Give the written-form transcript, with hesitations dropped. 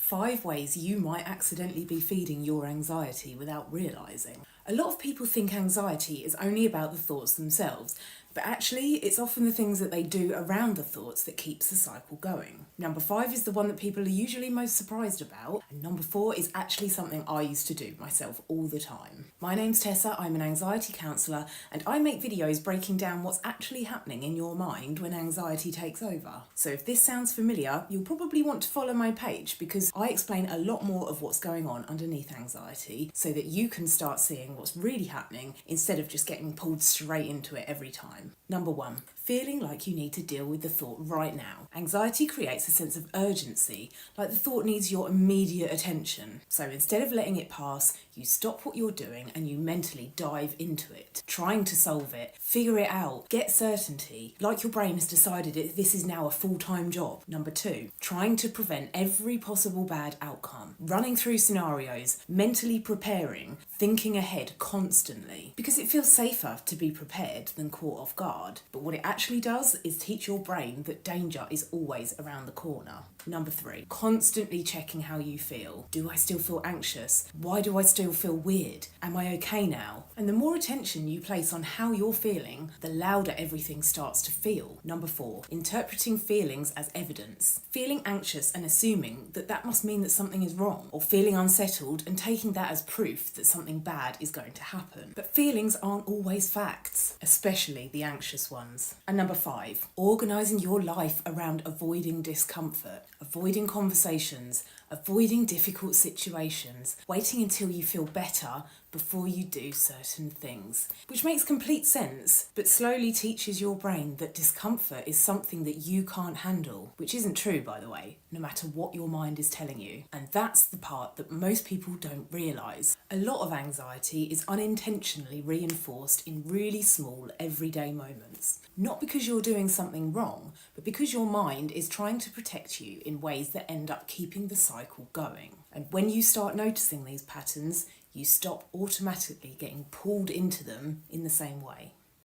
5 ways you might accidentally be feeding your anxiety without realising. A lot of people think anxiety is only about the thoughts themselves, but actually it's often the things that they do around the thoughts that keeps the cycle going. Number 5 is the one that people are usually most surprised about, and number 4 is actually something I used to do myself all the time. My name's Tessa, I'm an anxiety counsellor, and I make videos breaking down what's actually happening in your mind when anxiety takes over. So if this sounds familiar, you'll probably want to follow my page because I explain a lot more of what's going on underneath anxiety so that you can start seeing what's really happening instead of just getting pulled straight into it every time. Number 1, feeling like you need to deal with the thought right now. Anxiety creates a sense of urgency, like the thought needs your immediate attention. So instead of letting it pass, you stop what you're doing and you mentally dive into it, trying to solve it, figure it out, get certainty, like your brain has decided this is now a full-time job. Number 2, trying to prevent every possible bad outcome, running through scenarios, mentally preparing, thinking ahead constantly, because it feels safer to be prepared than caught off guard. But what it actually does is teach your brain that danger is always around the corner. Number 3, constantly checking how you feel. Do I still feel anxious? Why do I still feel weird? Am I okay now? And the more attention you place on how you're feeling, the louder everything starts to feel. Number 4, interpreting feelings as evidence. Feeling anxious and assuming that must mean that something is wrong, or feeling unsettled and taking that as proof that something bad is going to happen. But feelings aren't always facts, especially the anxious ones. And number 5, organising your life around avoiding discomfort, avoiding conversations, avoiding difficult situations, waiting until you feel better before you do certain things. Which makes complete sense, but slowly teaches your brain that discomfort is something that you can't handle, which isn't true, by the way, no matter what your mind is telling you. And that's the part that most people don't realise. A lot of anxiety is unintentionally reinforced in really small, everyday moments. Not because you're doing something wrong, but because your mind is trying to protect you in ways that end up keeping the cycle going. And when you start noticing these patterns, you stop automatically getting pulled into them in the same way.